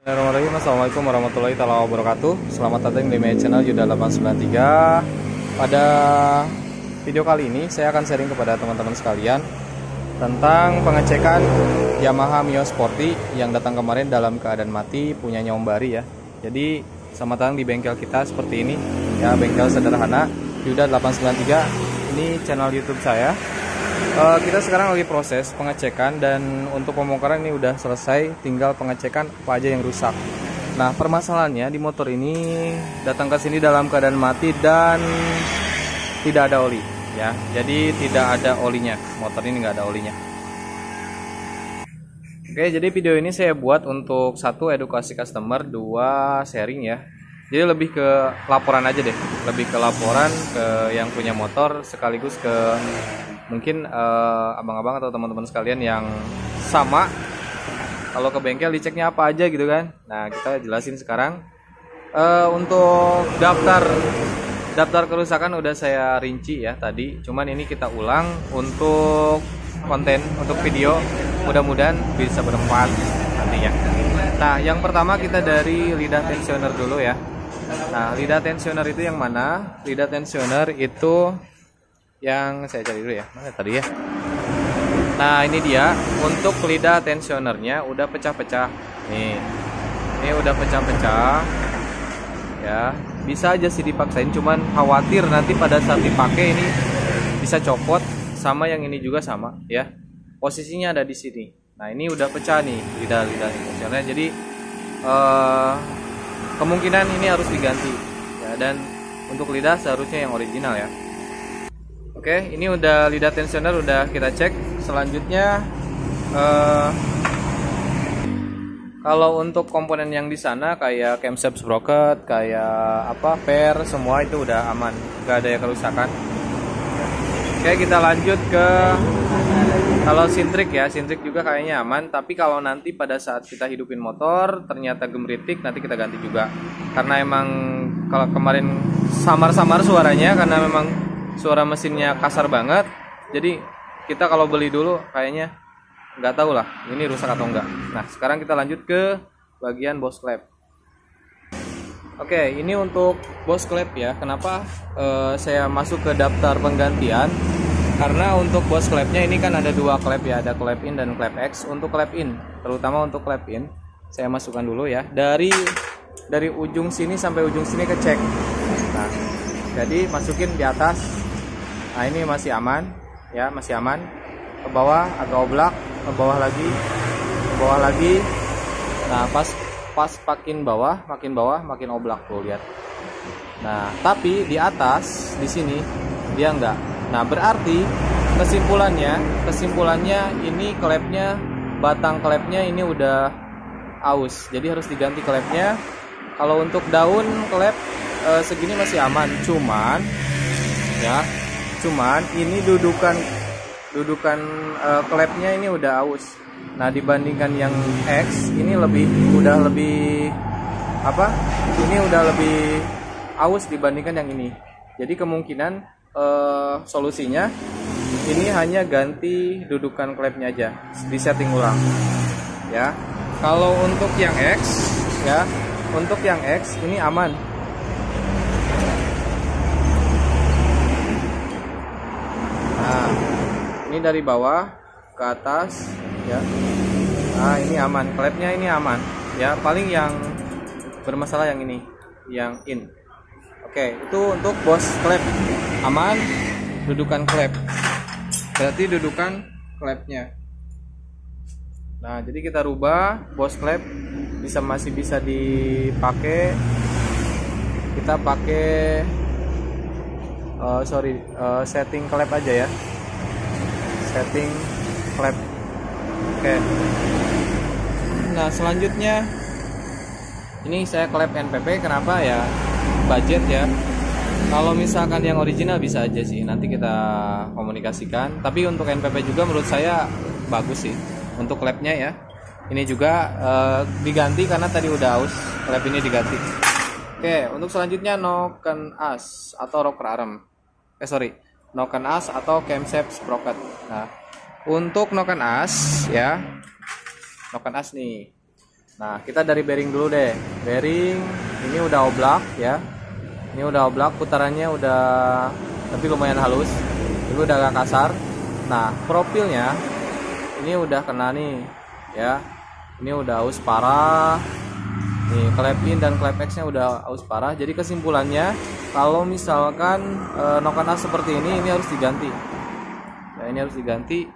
Bismillahirrahmanirrahim. Assalamualaikum warahmatullahi wabarakatuh. Selamat datang di channel Yuda 893. Pada video kali ini saya akan sharing kepada teman-teman sekalian tentang pengecekan Yamaha Mio Sporty yang datang kemarin dalam keadaan mati, punyanya Om Bari ya. Jadi selamat datang di bengkel kita seperti ini ya, bengkel sederhana Yuda 893. Ini channel YouTube saya. Kita sekarang lagi proses pengecekan dan untuk pembongkaran ini udah selesai, tinggal pengecekan apa aja yang rusak. Nah, permasalahannya di motor ini datang ke sini dalam keadaan mati dan tidak ada oli ya. Jadi tidak ada olinya, motor ini nggak ada olinya. Oke, jadi video ini saya buat untuk satu, edukasi customer, dua, sharing ya. Jadi lebih ke laporan aja deh, lebih ke laporan ke yang punya motor, sekaligus ke mungkin abang-abang atau teman-teman sekalian yang sama kalau ke bengkel diceknya apa aja gitu kan. Nah, kita jelasin sekarang. Untuk daftar kerusakan udah saya rinci ya tadi, cuman ini kita ulang untuk konten, untuk video, mudah-mudahan bisa bermanfaat nantinya. Nah, yang pertama kita dari lidah tensioner dulu ya. Nah, lidah tensioner itu yang mana? Lidah tensioner itu yang saya cari dulu ya, mana tadi ya. Nah, ini dia. Untuk lidah tensionernya udah pecah-pecah nih. Ini udah pecah-pecah ya. Bisa aja sih dipaksain, cuman khawatir nanti pada saat dipakai ini bisa copot. Sama yang ini juga sama ya, posisinya ada di sini. Nah, ini udah pecah nih lidah tensioner. Jadi kemungkinan ini harus diganti ya, dan untuk lidah seharusnya yang original ya. Oke, ini udah lidah tensioner udah kita cek. Selanjutnya kalau untuk komponen yang di sana kayak camshaft sprocket, kayak apa, per, semua itu udah aman, gak ada yang kerusakan. Oke, kita lanjut ke kalau sintrik ya. Sintrik juga kayaknya aman, tapi kalau nanti pada saat kita hidupin motor ternyata gemeritik, nanti kita ganti juga. Karena emang kalau kemarin samar-samar suaranya, karena memang suara mesinnya kasar banget. Jadi kita kalau beli dulu kayaknya nggak tahu lah ini rusak atau enggak. Nah, sekarang kita lanjut ke bagian boss clamp. Oke, ini untuk boss clamp ya. Kenapa saya masuk ke daftar penggantian? Karena untuk boss clampnya ini kan ada dua clamp ya, ada clamp in dan clamp X. Untuk clamp in, terutama untuk clamp in, saya masukkan dulu ya. Dari ujung sini sampai ujung sini kecek. Nah, jadi masukin di atas. Nah, ini masih aman ya, masih aman. Ke bawah agak oblak, ke bawah lagi, ke bawah lagi. Nah, pas makin bawah makin oblak tuh, lihat. Nah, tapi di atas di sini dia enggak. Nah, berarti kesimpulannya ini klepnya, batang klepnya ini udah aus. Jadi harus diganti klepnya. Kalau untuk daun klep segini masih aman, cuman ini dudukan klepnya ini udah aus. Nah, dibandingkan yang X ini udah lebih aus dibandingkan yang ini. Jadi kemungkinan solusinya ini hanya ganti dudukan klepnya aja, disetting ulang ya. Kalau untuk yang X ya, untuk yang X ini aman. Nah, ini dari bawah ke atas ya. Nah, ini aman, klepnya ini aman ya. Paling yang bermasalah yang ini, yang in. Oke, itu untuk boss klep aman, dudukan klep. Berarti dudukan klepnya. Nah, jadi kita rubah boss klep masih bisa dipakai. Kita pakai setting klep aja ya. Setting klep. Oke. Nah, selanjutnya ini saya klep NPP. Kenapa ya? Budget ya. Kalau misalkan yang original bisa aja sih, nanti kita komunikasikan. Tapi untuk NPP juga menurut saya bagus sih untuk klepnya ya. Ini juga diganti karena tadi udah aus, klep ini diganti. Oke, untuk selanjutnya noken as atau rocker arm. Noken as atau camshaft sprocket. Nah, untuk noken as ya, noken as nih. Nah, kita dari bearing dulu deh. Bearing ini udah oblak ya. Ini udah oblak, putarannya udah tapi lumayan halus. Ini udah agak kasar. Nah, profilnya ini udah kena nih ya. Ini udah aus parah. Nih, klep in dan klep X nya udah aus parah. Jadi kesimpulannya, kalau misalkan Nokana seperti ini harus diganti. Ya, ini harus diganti.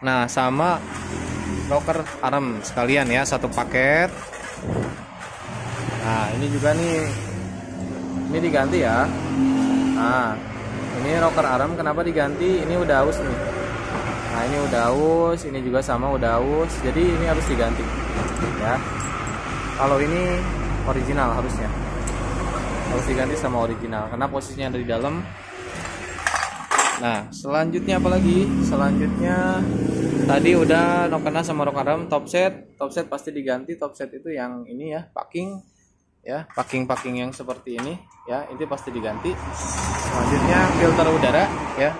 Nah, sama rocker arm sekalian ya, satu paket. Nah, ini juga nih, ini diganti ya. Nah, ini rocker arm kenapa diganti? Ini udah aus nih. Nah, ini udah aus, ini juga sama udah aus. Jadi ini harus diganti ya. Kalau ini original harusnya harus diganti sama original karena posisinya ada di dalam. Nah, selanjutnya apa lagi? Selanjutnya tadi udah Nokana sama rocker arm, top set pasti diganti. Top set itu yang ini ya, packing ya, packing yang seperti ini ya, itu pasti diganti. Selanjutnya filter udara ya.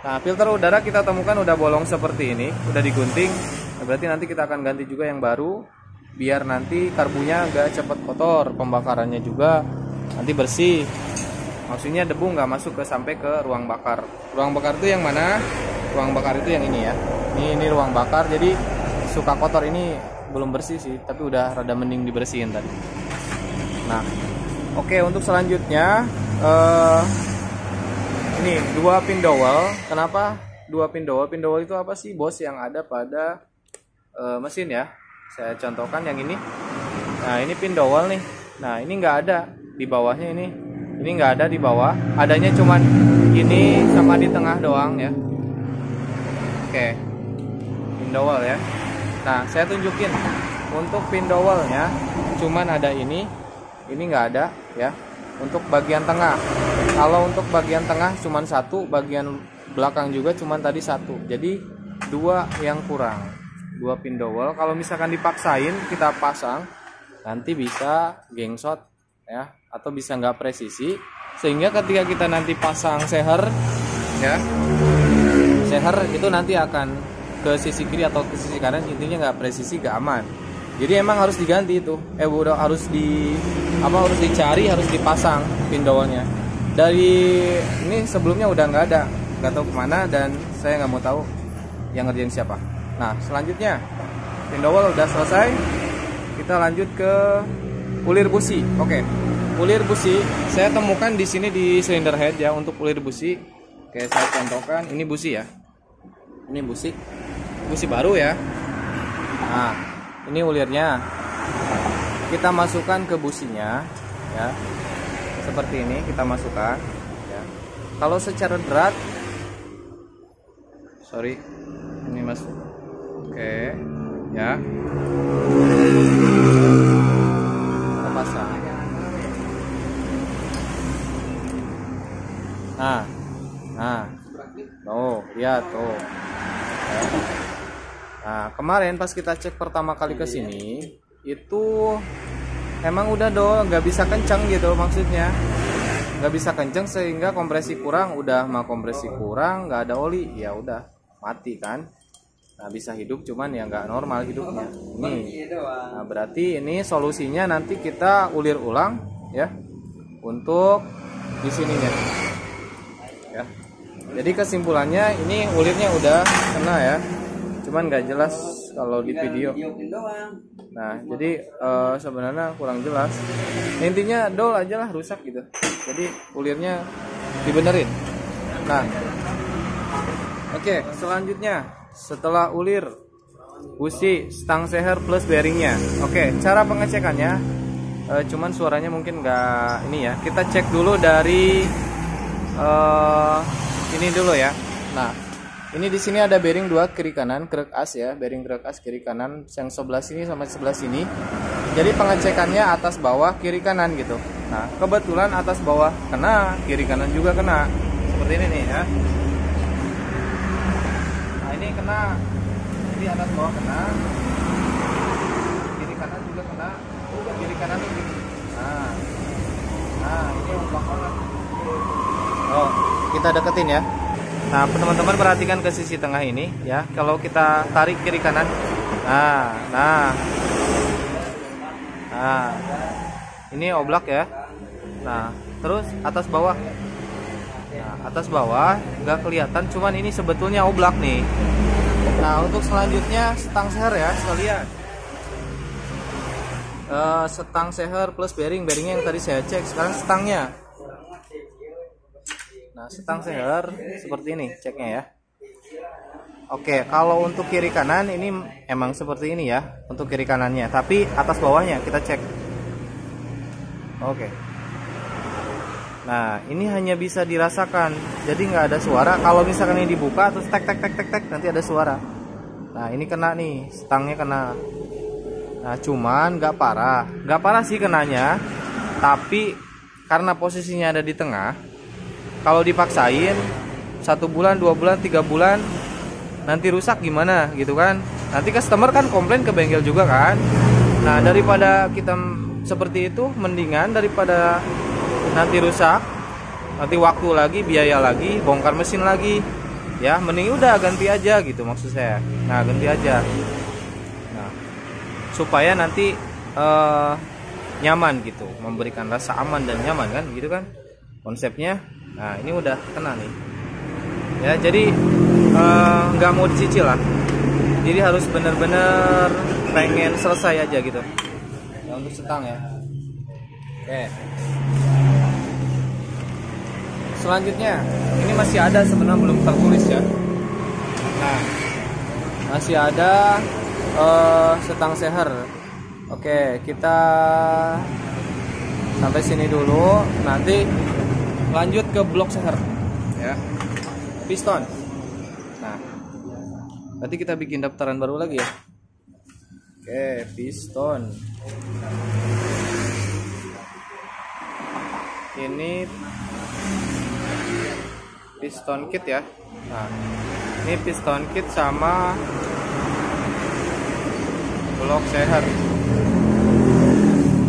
Nah, filter udara kita temukan udah bolong seperti ini, udah digunting. Nah, berarti nanti kita akan ganti juga yang baru biar nanti karbunya agak cepat kotor, pembakarannya juga nanti bersih. Maksudnya debu nggak masuk sampai ke ruang bakar. Ruang bakar itu yang mana? Ruang bakar itu yang ini ya. Ini ruang bakar, jadi suka kotor. Ini belum bersih sih, tapi udah rada mending dibersihin tadi. Nah, oke, untuk selanjutnya ini 2 pin dowel. Kenapa 2 pin dowel? Pin dowel itu apa sih, bos? Yang ada pada mesin ya. Saya contohkan yang ini. Nah, ini pin dowel nih. Nah, ini nggak ada di bawahnya ini. Ini nggak ada di bawah, adanya cuman ini sama di tengah doang ya. Oke, pin dowel ya. Nah, saya tunjukin untuk pin dowelnya cuman ada ini nggak ada ya. Untuk bagian tengah, kalau untuk bagian tengah cuman satu, bagian belakang juga cuman tadi satu. Jadi 2 yang kurang, 2 pin dowel. Kalau misalkan dipaksain kita pasang, nanti bisa gengsot ya, atau bisa nggak presisi, sehingga ketika kita nanti pasang seher ya, seher itu nanti akan ke sisi kiri atau ke sisi kanan, intinya nggak presisi, nggak aman. Jadi emang harus diganti itu, udah harus harus dicari, harus dipasang pin dowelnya. Dari ini sebelumnya udah nggak ada, nggak tahu kemana, dan saya nggak mau tahu yang ngerjain siapa. Nah, selanjutnya pin dowel udah selesai, kita lanjut ke ulir busi. Oke, ulir busi saya temukan di sini di cylinder head ya. Untuk ulir busi, oke, saya contohkan. Ini busi ya, ini busi baru ya. Nah, ini ulirnya kita masukkan ke businya ya, seperti ini kita masukkan ya. Kalau secara berat, sorry, ini masuk, oke ya, kita pasang. Tuh, lihat tuh. Nah, kemarin pas kita cek pertama kali ke sini, itu emang udah nggak bisa kencang gitu, maksudnya nggak bisa kencang sehingga kompresi kurang. Udah mah kompresi kurang, nggak ada oli, ya udah mati kan. Nah, bisa hidup cuman ya nggak normal hidupnya. Nah, berarti ini solusinya nanti kita ulir ulang ya, untuk di sininya ya. Jadi kesimpulannya ini ulirnya udah kena ya, cuman nggak jelas kalau di video. Nah, jadi sebenarnya kurang jelas. Intinya dol aja lah rusak gitu, jadi ulirnya dibenerin. Nah, oke, selanjutnya setelah ulir busi, stang seher plus bearingnya. Oke, cara pengecekannya cuman suaranya mungkin nggak ini ya. Kita cek dulu dari ini dulu ya. Nah, ini di sini ada bearing 2 kiri kanan, krek as ya, bearing krek as kiri kanan, yang sebelah sini sama sebelah sini. Jadi pengecekannya atas bawah kiri kanan gitu. Nah, kebetulan atas bawah kena, kiri kanan juga kena. Seperti ini nih ya. Nah, ini kena. Jadi atas bawah kena. Kiri kanan juga kena. Kiri kanan ini. Nah, ini ombak banget. Oh, kita deketin ya. Nah, teman-teman perhatikan ke sisi tengah ini ya. Kalau kita tarik kiri kanan, nah, Nah, ini oblak ya. Nah, terus atas bawah. Nah, atas bawah nggak kelihatan, cuman ini sebetulnya oblak nih. Nah, untuk selanjutnya setang seher ya sekalian. Setang seher plus bearingnya yang tadi saya cek. Sekarang setangnya. Nah, setang seher seperti ini ceknya ya. Oke, kalau untuk kiri kanan ini emang seperti ini ya untuk kiri kanannya, tapi atas bawahnya kita cek. Oke. Nah, ini hanya bisa dirasakan, jadi nggak ada suara. Kalau misalkan ini dibuka terus tek tek tek tek tek nanti ada suara. Nah, ini kena nih, stangnya kena. Nah, cuman nggak parah sih kenanya, tapi karena posisinya ada di tengah, kalau dipaksain 1 bulan, 2 bulan, 3 bulan nanti rusak gimana gitu kan? Nanti customer kan komplain ke bengkel juga kan? Nah, daripada kita seperti itu, mendingan daripada nanti rusak, nanti waktu lagi, biaya lagi, bongkar mesin lagi, ya mending udah ganti aja gitu maksud saya. Nah, ganti aja. Nah, supaya nanti nyaman gitu, memberikan rasa aman dan nyaman kan, gitu kan konsepnya. Nah, ini udah kena nih. Ya, jadi nggak mau dicicil lah. Jadi harus bener-bener pengen selesai aja gitu. Ya, untuk setang ya. Oke. Selanjutnya, ini masih ada sebenarnya belum tertulis ya. Nah, masih ada setang seher. Oke, kita sampai sini dulu. Nanti lanjut ke blok seher ya. Piston. Nah, berarti kita bikin daftaran baru lagi ya. Oke, piston. Ini piston kit ya. Nah, ini piston kit sama blok seher.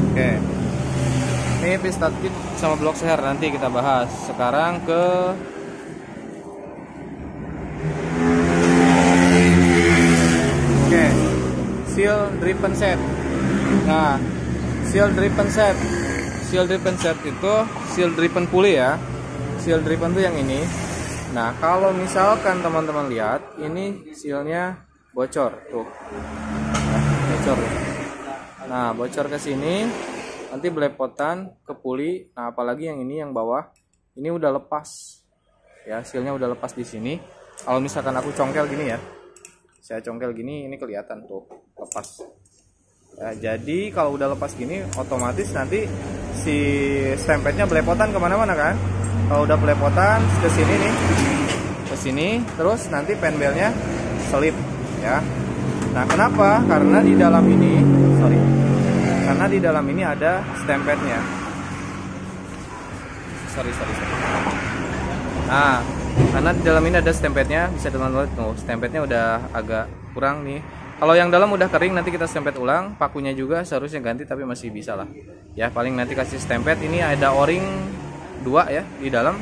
Oke, ini piston kit sama blok seher nanti kita bahas. Sekarang ke seal driven set. Nah, seal driven set itu seal driven pulley ya. Seal driven tuh yang ini. Nah, kalau misalkan teman-teman lihat, ini sealnya bocor tuh. Nah, bocor. Nah, bocor ke sini, nanti belepotan ke pulley. Nah, apalagi yang ini yang bawah, ini udah lepas. Ya, sealnya udah lepas di sini. Kalau misalkan aku congkel gini ya. Saya congkel gini, ini kelihatan tuh lepas. Ya, jadi kalau udah lepas gini, otomatis nanti si stempetnya belepotan kemana-mana kan. Kalau udah belepotan ke sini nih, ke sini, terus nanti penbelnya selip ya. Nah, kenapa? Karena di dalam ini, karena di dalam ini ada stempetnya. Sorry. Nah, karena di dalam ini ada stempetnya, bisa teman-teman lihat tuh, stempetnya udah agak kurang nih. Kalau yang dalam udah kering, nanti kita stempet ulang. Pakunya juga seharusnya ganti, tapi masih bisa lah. Ya, paling nanti kasih stempet. Ini ada o-ring 2 ya di dalam.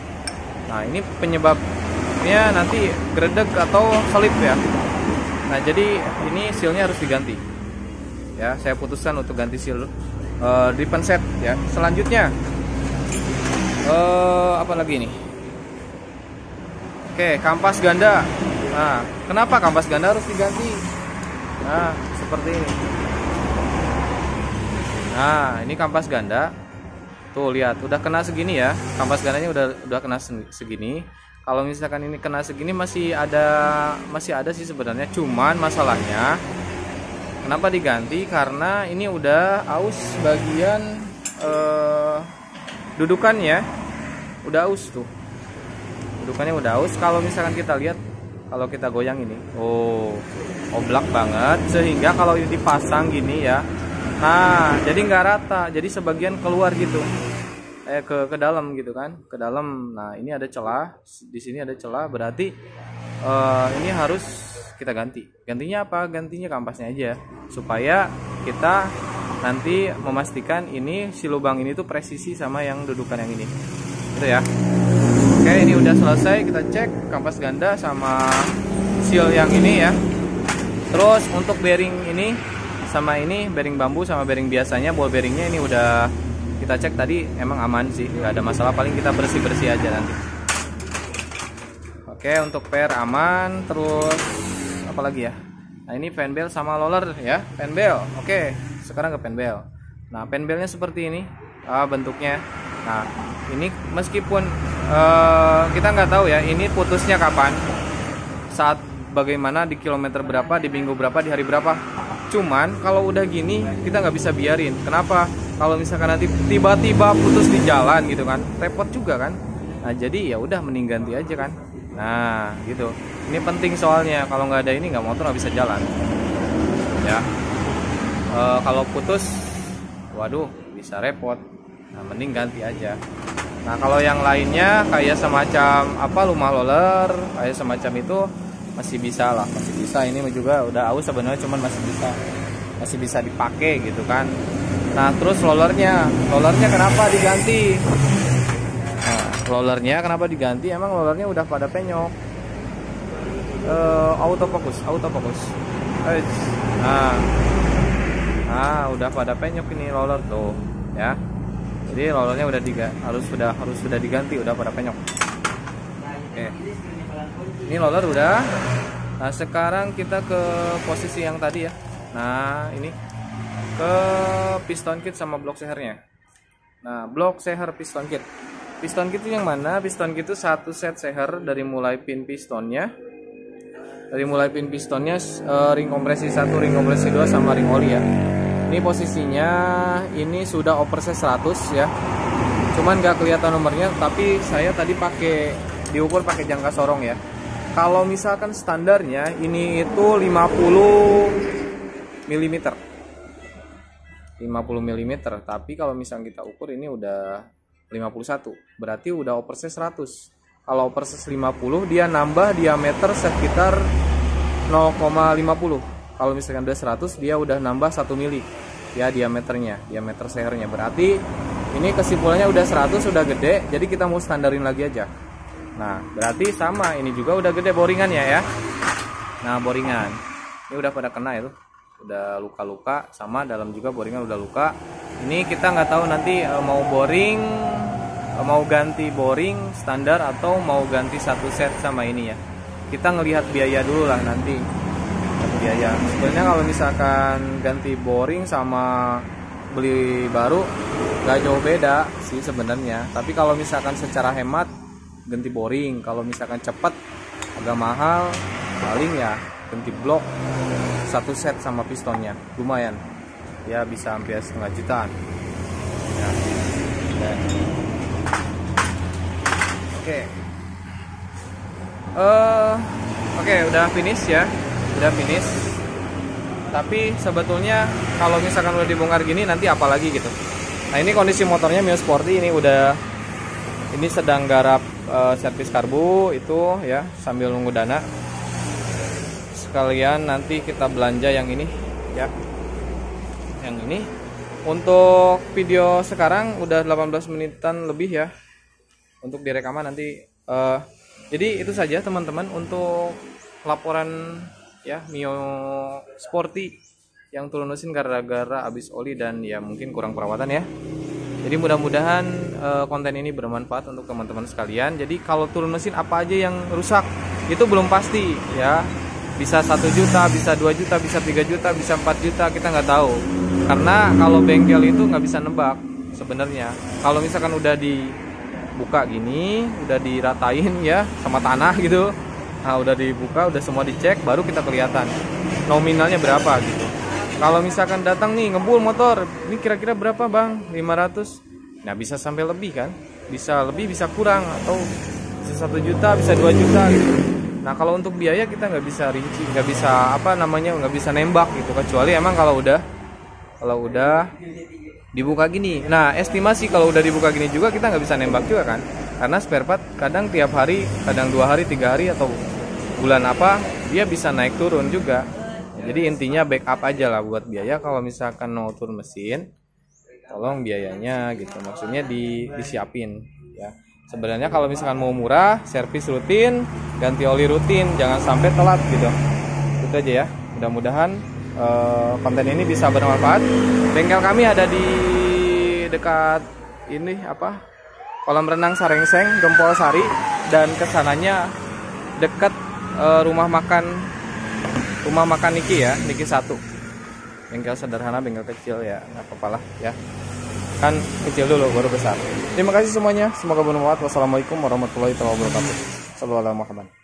Nah, ini penyebabnya nanti gredeg atau selip ya. Nah, jadi ini sealnya harus diganti. Ya, saya putuskan untuk ganti seal driven set ya. Selanjutnya apa lagi nih? Oke, kampas ganda. Nah, kenapa kampas ganda harus diganti? Nah, seperti ini. Nah, ini kampas ganda. Tuh, lihat, udah kena segini ya. Kampas gandanya udah kena segini. Kalau misalkan ini kena segini masih ada sih sebenarnya. Cuman masalahnya kenapa diganti? Karena ini udah aus bagian dudukannya. Udah aus tuh. Dudukannya udah aus. Kalau misalkan kita lihat, kalau kita goyang ini, oblak banget, sehingga kalau ini dipasang gini ya, nah jadi nggak rata, jadi sebagian keluar gitu, ke dalam gitu kan, ke dalam. Nah, ini ada celah, di sini ada celah, berarti ini harus kita ganti. Gantinya apa? Gantinya kampasnya aja, supaya kita nanti memastikan ini si lubang ini tuh presisi sama yang dudukan yang ini, gitu ya. Oke, ini udah selesai, kita cek kampas ganda sama seal yang ini ya. Terus untuk bearing ini sama ini bearing bambu sama bearing biasanya, ball bearingnya ini udah kita cek tadi, emang aman sih, nggak ada masalah, paling kita bersih-bersih aja nanti. Oke, untuk per aman. Terus apa lagi ya? Nah, ini fan bell sama roller ya, fan bell. Oke, sekarang ke fan bell. Nah, fan bellnya seperti ini bentuknya. Nah, ini meskipun kita nggak tahu ya ini putusnya kapan, saat bagaimana, di kilometer berapa, di minggu berapa, di hari berapa. Cuman kalau udah gini kita nggak bisa biarin. Kenapa? Kalau misalkan nanti tiba-tiba putus di jalan gitu kan, repot juga kan. Nah, jadi ya udah mending ganti aja kan. Nah, gitu. Ini penting soalnya kalau nggak ada ini motor nggak bisa jalan. Ya. Kalau putus, waduh, bisa repot. Nah, mending ganti aja. Nah, kalau yang lainnya kayak semacam lumah roller, kayak semacam itu masih bisa lah, masih bisa. Ini juga udah aus sebenarnya, cuman masih bisa dipakai gitu kan. Nah, terus rollernya kenapa diganti? Rollernya kenapa diganti? Emang rollernya udah pada penyok. Autofokus. Nah, udah pada penyok ini roller tuh, ya. Jadi rollernya harus sudah diganti, udah pada penyok. Oke. Ini roller udah. Nah, sekarang kita ke posisi yang tadi ya. Nah, ini ke piston kit sama blok sehernya. Nah, blok seher piston kit. Piston kit itu yang mana? Piston kit itu satu set seher dari mulai pin pistonnya. Ring kompresi 1, ring kompresi 2 sama ring oli ya. Ini posisinya ini sudah oversize 100 ya. Cuman nggak kelihatan nomornya, tapi saya tadi diukur pakai jangka sorong ya. Kalau misalkan standarnya ini itu 50 mm. 50 mm, tapi kalau misalnya kita ukur ini udah 51, berarti udah oversize 100. Kalau oversize 50 dia nambah diameter sekitar 0,50. Kalau misalkan udah 100 dia udah nambah 1 mili ya diameter sehernya. Berarti ini kesimpulannya udah 100, udah gede, jadi kita mau standarin lagi aja. Nah, berarti sama, ini juga udah gede boringannya ya. Nah, boringan ini udah pada kena itu, udah luka-luka, sama dalam juga boringan udah luka. Ini kita nggak tahu nanti mau ganti boring standar atau mau ganti satu set sama ini ya. Kita ngelihat biaya dulu lah nanti. Biaya. Sebenarnya kalau misalkan ganti boring sama beli baru nggak jauh beda sih sebenarnya. Tapi kalau misalkan secara hemat ganti boring, kalau misalkan cepat agak mahal, paling ya ganti blok satu set sama pistonnya, lumayan ya, bisa hampir setengah jutaan ya. Oke, udah finish ya, udah finish. Tapi sebetulnya kalau misalkan udah dibongkar gini nanti apa lagi gitu. Nah, ini kondisi motornya Mio Sporty, ini sedang garap servis karbu itu ya, sambil nunggu dana. Sekalian nanti kita belanja yang ini ya. Yang ini untuk video sekarang udah 18 menitan lebih ya untuk direkaman nanti. Jadi itu saja teman-teman untuk laporan ya Mio Sporty yang turun mesin gara-gara habis oli dan ya mungkin kurang perawatan ya. Jadi mudah-mudahan konten ini bermanfaat untuk teman-teman sekalian. Jadi kalau turun mesin apa aja yang rusak itu belum pasti ya. Bisa 1 juta, bisa 2 juta, bisa 3 juta, bisa 4 juta, kita nggak tahu. Karena kalau bengkel itu nggak bisa nebak sebenarnya. Kalau misalkan udah dibuka gini, udah diratain ya sama tanah gitu. Nah, udah dibuka, udah semua dicek, baru kita kelihatan nominalnya berapa gitu. Kalau misalkan datang nih ngebul motor, ini kira-kira berapa bang? 500. Nah, bisa sampai lebih kan? Bisa lebih, bisa kurang, atau bisa 1 juta, bisa 2 juta gitu. Nah, kalau untuk biaya kita nggak bisa rinci, nggak bisa nggak bisa nembak gitu, kecuali emang kalau udah dibuka gini. Nah, estimasi kalau udah dibuka gini juga kita nggak bisa nembak juga kan, karena spare part kadang tiap hari, kadang 2 hari, 3 hari, atau bulan apa dia bisa naik turun juga. Jadi intinya backup aja lah buat biaya. Kalau misalkan mau turun mesin, tolong biayanya gitu, maksudnya disiapin ya. Sebenarnya kalau misalkan mau murah, servis rutin, ganti oli rutin, jangan sampai telat gitu. Itu aja ya. Mudah-mudahan konten ini bisa bermanfaat. Bengkel kami ada di dekat ini kolam renang Sarengseng, Gempol Sari, dan kesananya dekat rumah makan Niki ya, Niki 1. Bengkel sederhana, bengkel kecil ya, nggak apa-apa lah ya. Kan kecil dulu baru besar. Terima kasih semuanya, semoga bermanfaat. Wassalamualaikum warahmatullahi wabarakatuh. Sallallahu alaihi wasallam.